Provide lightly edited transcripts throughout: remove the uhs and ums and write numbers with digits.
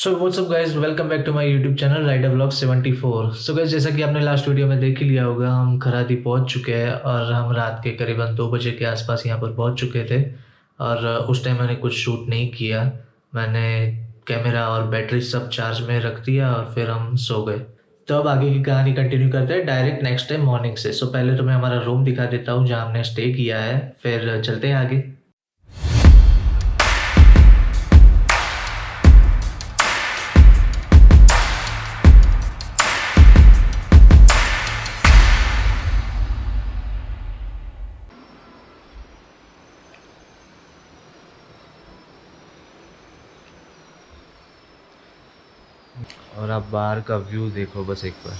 So what's up guys, welcome back to my YouTube channel rider vlog 74। So guys, जैसा कि आपने last video में देख ही लिया होगा, हम खरादी पहुंच चुके हैं और हम रात के करीबन 2 बजे के आसपास यहाँ पर पहुंच चुके थे। और उस टाइम मैंने कुछ शूट नहीं किया। मैंने कैमरा और बैटरी सब चार्ज में रख दिया और फिर हम सो गए। तो अब आगे की कहानी कंटिन्यू करते हैं डायरेक्ट नेक्स्ट टाइम मॉर्निंग से। सो पहले तो मैं हमारा रूम दिखा देता हूँ जहाँ हमने स्टे किया है, फिर चलते हैं आगे। और आप बाहर का व्यू देखो बस एक बार।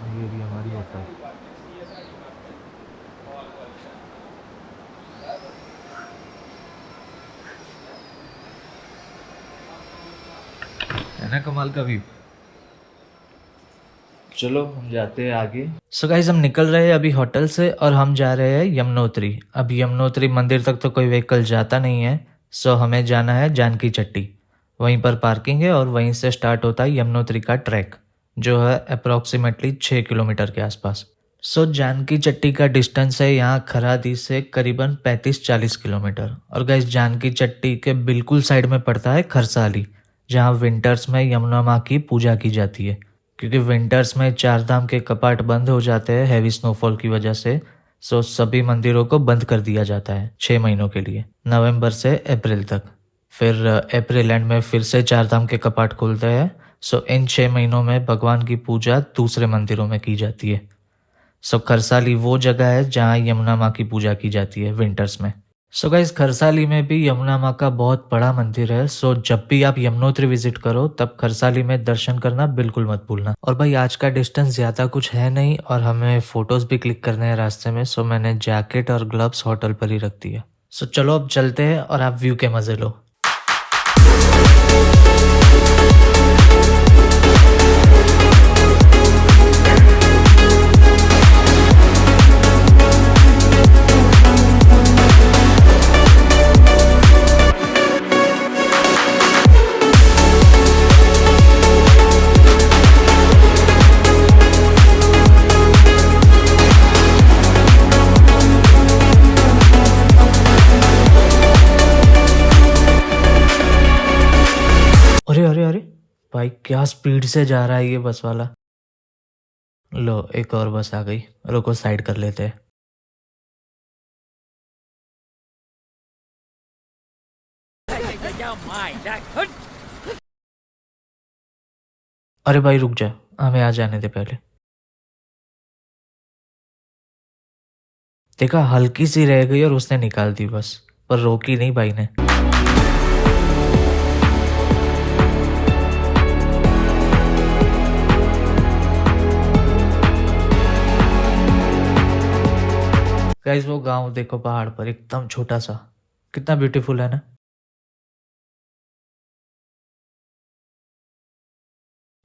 ये भी हमारी होता है। है ना कमाल का व्यू। चलो हम जाते हैं आगे। सो गाइस, हम निकल रहे हैं अभी होटल से और हम जा रहे हैं यमुनोत्री। अब यमुनोत्री मंदिर तक तो कोई व्हीकल जाता नहीं है, सो हमें जाना है जानकी चट्टी। वहीं पर पार्किंग है और वहीं से स्टार्ट होता है यमुनोत्री का ट्रैक, जो है अप्रॉक्सीमेटली 6 किलोमीटर के आसपास। सो जानकी चट्टी का डिस्टेंस है यहाँ खरादी से करीबन 35-40 किलोमीटर। और गाइस, जानकी चट्टी के बिल्कुल साइड में पड़ता है खरसाली, जहाँ विंटर्स में यमुना माँ की पूजा की जाती है। क्योंकि विंटर्स में चार धाम के कपाट बंद हो जाते हैं हैवी स्नोफॉल की वजह से, सो सभी मंदिरों को बंद कर दिया जाता है 6 महीनों के लिए, नवंबर से अप्रैल तक। फिर अप्रैल एंड में फिर से चार धाम के कपाट खुलते हैं। सो इन 6 महीनों में भगवान की पूजा दूसरे मंदिरों में की जाती है। सो खरसाली वो जगह है जहाँ यमुना माँ की पूजा की जाती है विंटर्स में। सो गाइस, खरसाली में भी यमुना माँ का बहुत बड़ा मंदिर है। सो जब भी आप यमुनोत्री विजिट करो तब खरसाली में दर्शन करना बिल्कुल मत भूलना। और भाई, आज का डिस्टेंस ज़्यादा कुछ है नहीं और हमें फोटोज भी क्लिक करने हैं रास्ते में, सो मैंने जैकेट और ग्लव्स होटल पर ही रख दिया। सो चलो अब चलते हैं और आप व्यू के मजे लो। अरे अरे अरे भाई, क्या स्पीड से जा रहा है ये बस वाला। लो, एक और बस आ गई, रुको साइड कर लेते हैं। अरे भाई रुक जा, हमें आ जाने दे पहले। देखा, हल्की सी रह गई और उसने निकाल दी बस, पर रोकी नहीं भाई ने। गाइस, वो गांव देखो पहाड़ पर एकदम छोटा सा, कितना ब्यूटीफुल है ना।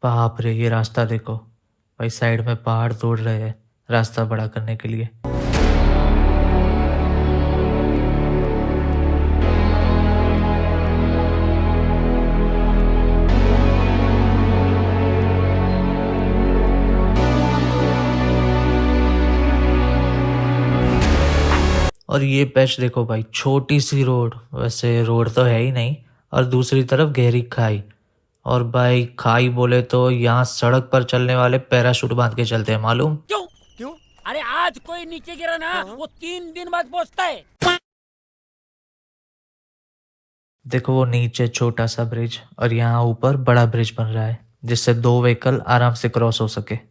बाप रे, ये रास्ता देखो भाई, साइड में पहाड़ तोड़ रहे हैं रास्ता बड़ा करने के लिए। और ये पैच देखो भाई, छोटी सी रोड, वैसे रोड तो है ही नहीं, और दूसरी तरफ गहरी खाई। और भाई, खाई बोले तो यहाँ सड़क पर चलने वाले पैराशूट बांध के चलते हैं, मालूम? क्यों क्यों? अरे आज कोई नीचे गिरा ना, वो 3 दिन बाद पहुंचता है। देखो वो नीचे छोटा सा ब्रिज और यहाँ ऊपर बड़ा ब्रिज बन रहा है, जिससे 2 व्हीकल आराम से क्रॉस हो सके।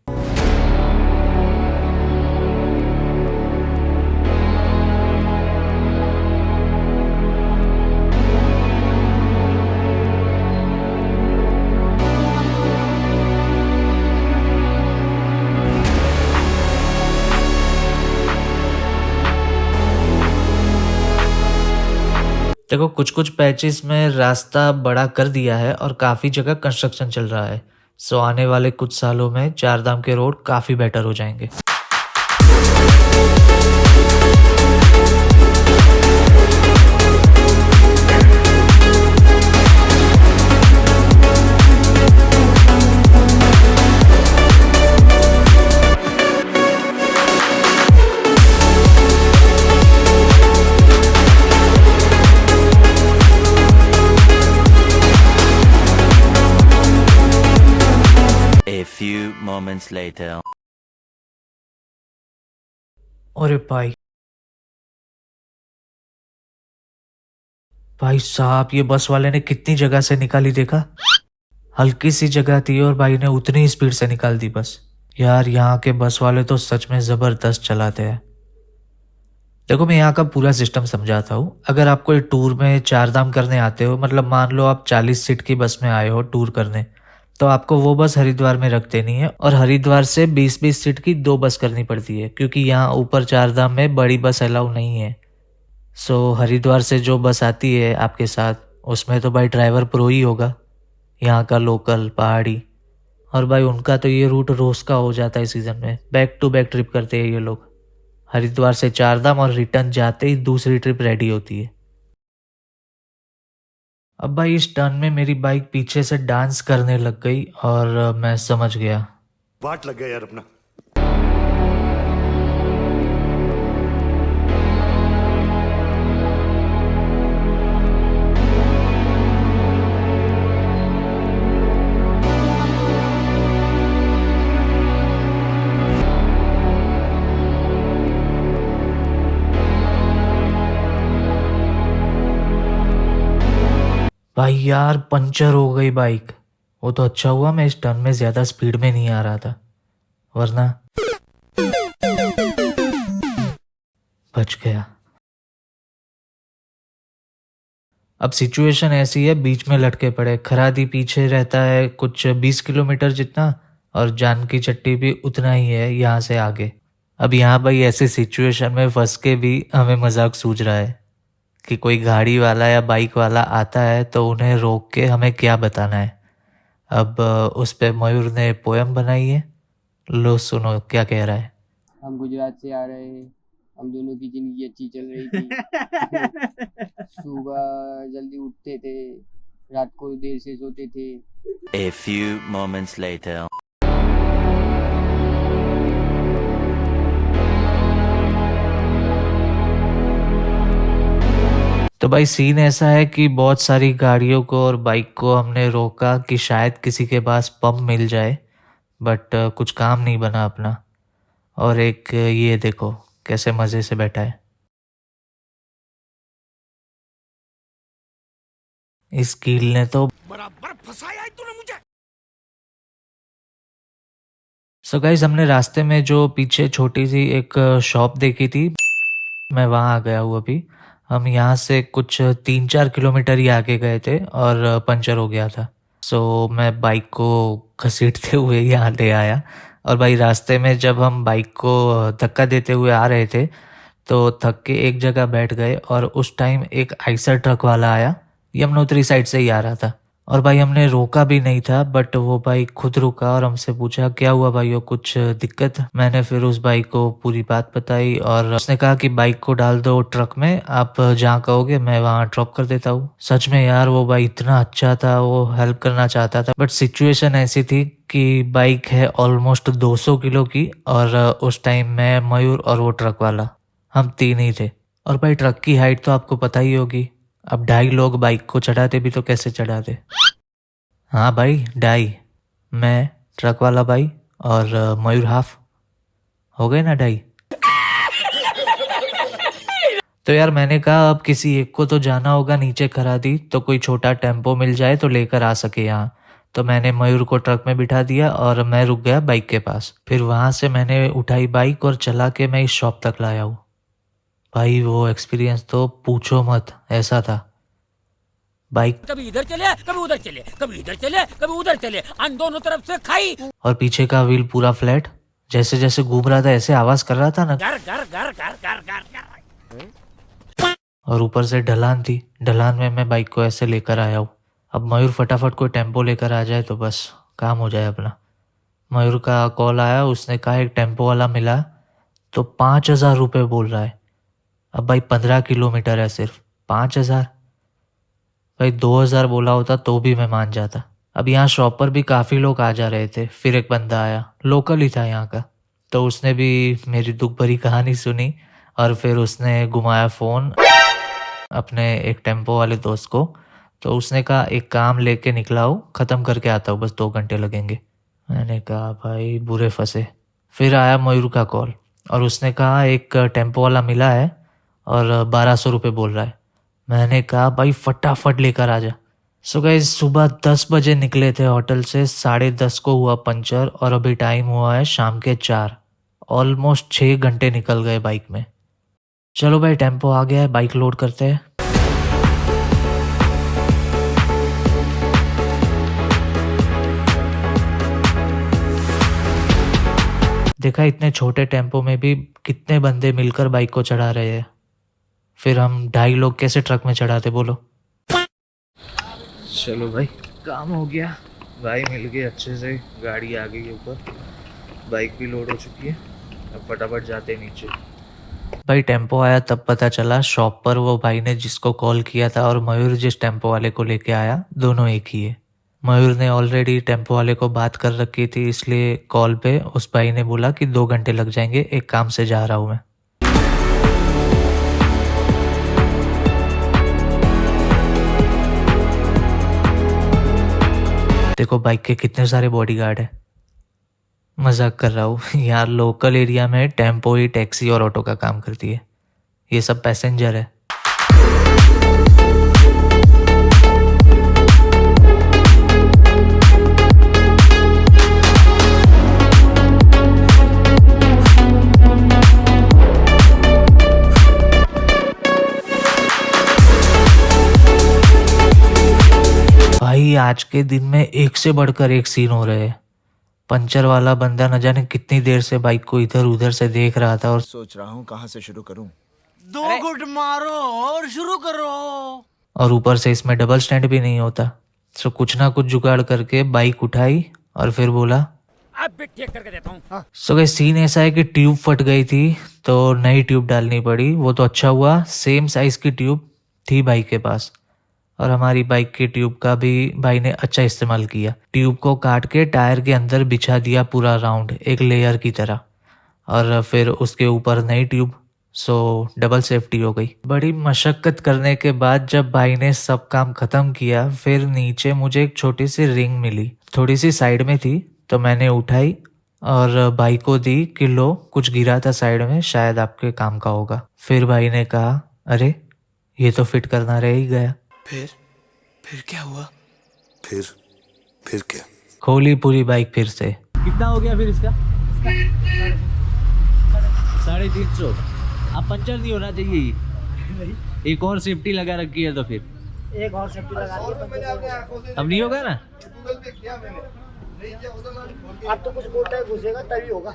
देखो कुछ कुछ पैचेस में रास्ता बड़ा कर दिया है और काफ़ी जगह कंस्ट्रक्शन चल रहा है। सो आने वाले कुछ सालों में चारधाम के रोड काफ़ी बेटर हो जाएंगे। A few moments later. अरे भाई साहब, ये बस वाले ने कितनी जगह से निकाली देखा। हल्की सी जगह थी और भाई ने उतनी स्पीड से निकाल दी बस। यार यहाँ के बस वाले तो सच में ज़बरदस्त चलाते हैं। देखो मैं यहाँ का पूरा सिस्टम समझाता हूँ। अगर आप कोई टूर में चारधाम करने आते हो, मतलब मान लो आप 40 सीट की बस में आए हो टूर करने, तो आपको वो बस हरिद्वार में रख देनी है और हरिद्वार से 20-20 सीट की 2 बस करनी पड़ती है, क्योंकि यहाँ ऊपर चारधाम में बड़ी बस अलाउ नहीं है। सो हरिद्वार से जो बस आती है आपके साथ, उसमें तो भाई ड्राइवर प्रो ही होगा, यहाँ का लोकल पहाड़ी। और भाई उनका तो ये रूट रोज का हो जाता है सीज़न में। बैक टू बैक ट्रिप करते हैं ये लोग। हरिद्वार से चारधाम और रिटर्न जाते ही दूसरी ट्रिप रेडी होती है। अब भाई इस टर्न में मेरी बाइक पीछे से डांस करने लग गई और मैं समझ गया। वाट लग गया यार अपना। भाई यार पंचर हो गई बाइक। वो तो अच्छा हुआ मैं इस टर्न में ज़्यादा स्पीड में नहीं आ रहा था, वरना बच गया। अब सिचुएशन ऐसी है, बीच में लटके पड़े। खरादी पीछे रहता है कुछ 20 किलोमीटर जितना, और जानकी चट्टी भी उतना ही है यहाँ से आगे। अब यहाँ भाई ऐसी सिचुएशन में फंस के भी हमें मजाक सूझ रहा है कि कोई गाड़ी वाला या बाइक वाला आता है तो उन्हें रोक के हमें क्या बताना है। अब उस पे मयूर ने पोयम बनाई है, लो सुनो क्या कह रहा है। हम गुजरात से आ रहे हैं, हम दोनों की जिंदगी अच्छी चल रही थी। सुबह जल्दी उठते थे, रात को देर से सोते थे। A few moments later. तो भाई सीन ऐसा है कि बहुत सारी गाड़ियों को और बाइक को हमने रोका कि शायद किसी के पास पंप मिल जाए, बट कुछ काम नहीं बना अपना। और एक ये देखो कैसे मज़े से बैठा है। इस कील ने तो बराबर फंसाया है तूने मुझे। सो गाइस, हमने रास्ते में जो पीछे छोटी सी एक शॉप देखी थी, मैं वहाँ आ गया हूँ अभी। हम यहाँ से कुछ 3-4 किलोमीटर ही आगे गए थे और पंचर हो गया था। सो मैं बाइक को घसीटते हुए यहाँ ले आया। और भाई रास्ते में जब हम बाइक को धक्का देते हुए आ रहे थे तो थक के एक जगह बैठ गए, और उस टाइम एक आइसर ट्रक वाला आया, यमुनोत्री साइड से ही आ रहा था। और भाई हमने रोका भी नहीं था, बट वो भाई खुद रुका और हमसे पूछा क्या हुआ भाइयों, कुछ दिक्कत। मैंने फिर उस भाई को पूरी बात बताई और उसने कहा कि बाइक को डाल दो ट्रक में, आप जहाँ कहोगे मैं वहाँ ड्रॉप कर देता हूँ। सच में यार वो भाई इतना अच्छा था, वो हेल्प करना चाहता था, बट सिचुएशन ऐसी थी कि बाइक है ऑलमोस्ट 200 किलो की, और उस टाइम मैं, मयूर और वो ट्रक वाला, हम 3 ही थे। और भाई ट्रक की हाइट तो आपको पता ही होगी। अब 2.5 लोग बाइक को चढ़ाते भी तो कैसे चढ़ाते। हाँ भाई 2.5, मैं, ट्रक वाला भाई और मयूर हाफ, हो गए ना 2.5। तो यार मैंने कहा अब किसी एक को तो जाना होगा नीचे खरादी, तो कोई छोटा टेम्पो मिल जाए तो लेकर आ सके यहाँ। तो मैंने मयूर को ट्रक में बिठा दिया और मैं रुक गया बाइक के पास। फिर वहाँ से मैंने उठाई बाइक और चला के मैं इस शॉप तक लाया हूँ। भाई वो एक्सपीरियंस तो पूछो मत, ऐसा था। बाइक कभी इधर चले कभी उधर चले, कभी इधर चले कभी उधर चले, अन दोनों तरफ से खाई। और पीछे का व्हील पूरा फ्लैट, जैसे जैसे घूम रहा था ऐसे आवाज कर रहा था ना। गर गर गर गर गर गर गर। और ऊपर से ढलान थी। ढलान में मैं बाइक को ऐसे लेकर आया हूँ। अब मयूर फटाफट कोई टेम्पो लेकर आ जाए तो बस काम हो जाए अपना। मयूर का कॉल आया, उसने कहा एक टेम्पो वाला मिला तो 5,000 रुपये बोल रहा है। अब भाई 15 किलोमीटर है सिर्फ, 5,000। भाई 2,000 बोला होता तो भी मैं मान जाता। अब यहाँ शॉप पर भी काफ़ी लोग आ जा रहे थे। फिर एक बंदा आया, लोकल ही था यहाँ का, तो उसने भी मेरी दुख भरी कहानी सुनी और फिर उसने घुमाया फ़ोन अपने एक टेम्पो वाले दोस्त को। तो उसने कहा एक काम लेके निकला हूँ, ख़त्म करके आता हूँ, बस 2 घंटे लगेंगे। मैंने कहा भाई बुरे फंसे। फिर आया मयूर का कॉल और उसने कहा एक टेम्पो वाला मिला है और 1,200 रुपये बोल रहा है। मैंने कहा भाई फटाफट लेकर आ जा। सो गाइस सुबह 10 बजे निकले थे होटल से, 10:30 को हुआ पंचर और अभी टाइम हुआ है शाम के 4। ऑलमोस्ट 6 घंटे निकल गए बाइक में। चलो भाई टेम्पो आ गया है, बाइक लोड करते हैं। देखा इतने छोटे टेम्पो में भी कितने बंदे मिलकर बाइक को चढ़ा रहे हैं। फिर हम 2.5 लोग कैसे ट्रक में चढ़ाते बोलो। चलो भाई काम हो गया, भाई मिल गए अच्छे से, गाड़ी आ गई ऊपर, बाइक भी लोड हो चुकी है। अब फटाफट जाते हैं नीचे। भाई टेम्पो आया तब पता चला शॉप पर वो भाई ने जिसको कॉल किया था और मयूर जिस टेम्पो वाले को लेके आया दोनों एक ही है। मयूर ने ऑलरेडी टेम्पो वाले को बात कर रखी थी, इसलिए कॉल पे उस भाई ने बोला कि 2 घंटे लग जाएंगे, एक काम से जा रहा हूँ मैं। देखो बाइक के कितने सारे बॉडीगार्ड है। मजाक कर रहा हूँ यार, लोकल एरिया में टेम्पो ही टैक्सी और ऑटो का काम करती है, ये सब पैसेंजर है। भाई आज के दिन में एक से बढ़कर एक सीन हो रहे हैं। पंचर वाला बंदा न जाने कितनी देर से बाइक को इधर उधर से देख रहा था और सोच रहा हूँ कहाँ से शुरू करूँ। 2 गुट मारो और शुरू करो। और ऊपर से इसमें डबल स्टैंड भी नहीं होता। तो कुछ ना कुछ जुगाड़ करके बाइक उठाई और फिर बोला अब भी ठीक करके देता हूँ। सो गाइस सीन ऐसा है कि ट्यूब फट गई थी तो नई ट्यूब डालनी पड़ी। वो तो अच्छा हुआ सेम साइज की ट्यूब थी बाइक के पास और हमारी बाइक की ट्यूब का भी भाई ने अच्छा इस्तेमाल किया। ट्यूब को काट के टायर के अंदर बिछा दिया पूरा राउंड एक लेयर की तरह और फिर उसके ऊपर नई ट्यूब। सो डबल सेफ्टी हो गई। बड़ी मशक्कत करने के बाद जब भाई ने सब काम खत्म किया फिर नीचे मुझे एक छोटी सी रिंग मिली, थोड़ी सी साइड में थी, तो मैंने उठाई और भाई को दी कि लो कुछ गिरा था साइड में, शायद आपके काम का होगा। फिर भाई ने कहा अरे ये तो फिट करना रह ही गया। फिर क्या हुआ? फिर क्या? खोली पूरी बाइक फिर से। कितना हो गया फिर इसका? 350। अब पंचर नहीं होना चाहिए। एक और सेफ्टी लगा रखी है तो फिर एक और सेफ्टी लगा दी। अब नहीं होगा ना। अब तो कुछ गोटा घुसेगा तभी होगा।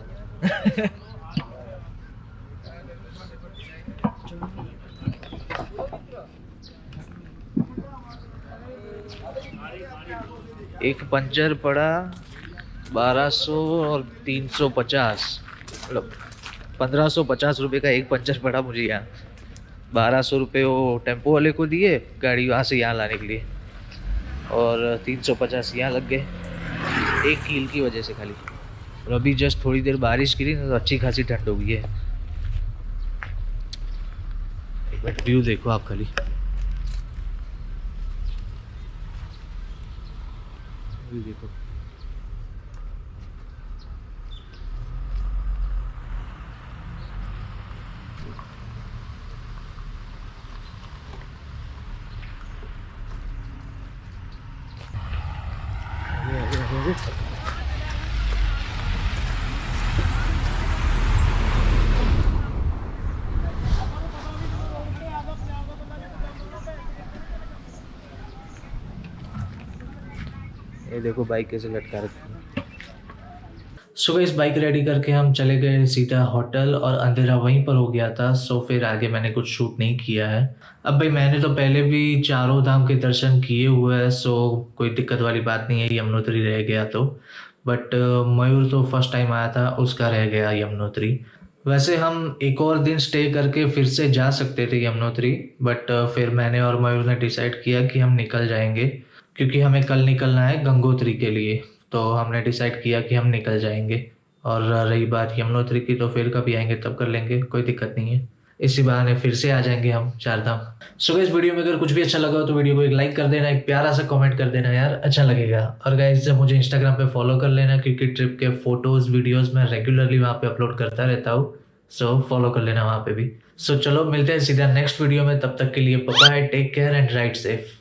एक पंचर पड़ा 1200 और 350, मतलब 1550 रुपये का एक पंचर पड़ा मुझे यहाँ। 1200 रुपये वो टेम्पो वाले को दिए गाड़ी वहाँ से यहाँ लाने के लिए और 350 यहाँ लग गए एक कील की वजह से खाली। और अभी जस्ट थोड़ी देर बारिश गिरी ना तो अच्छी खासी ठंड हो गई है। एक मिनट व्यू देखो आप खाली, व्यू देखो। ये देखो बाइक कैसे लटका रखी है। सुबह इस बाइक रेडी करके हम चले गए सीधा होटल और अंधेरा वहीं पर हो गया था। सो फिर आगे मैंने कुछ शूट नहीं किया है। अब भाई मैंने तो पहले भी चारों धाम के दर्शन किए हुए हैं, सो कोई दिक्कत वाली बात नहीं है यमुनोत्री रह गया तो। बट मयूर तो फर्स्ट टाइम आया था, उसका रह गया यमुनोत्री। वैसे हम एक और दिन स्टे करके फिर से जा सकते थे यमुनोत्री, बट फिर मैंने और मयूर ने डिसाइड किया कि हम निकल जाएंगे क्योंकि हमें कल निकलना है गंगोत्री के लिए। तो हमने डिसाइड किया कि हम निकल जाएंगे। और रही बात यमुनोत्री की तो फिर कभी आएंगे तब कर लेंगे, कोई दिक्कत नहीं है। इसी बहाने फिर से आ जाएंगे हम चार धाम। सो गाइस वीडियो में अगर कुछ भी अच्छा लगा हो तो वीडियो को एक लाइक कर देना, एक प्यारा सा कमेंट कर देना यार, अच्छा लगेगा। और गाइस मुझे इंस्टाग्राम पे फॉलो कर लेना क्योंकि ट्रिप के फोटोज वीडियोस मैं रेगुलरली वहाँ पे अपलोड करता रहता हूँ। सो फॉलो कर लेना वहाँ पे भी। सो चलो मिलते हैं सीधा नेक्स्ट वीडियो में, तब तक के लिए bye, take care and ride safe.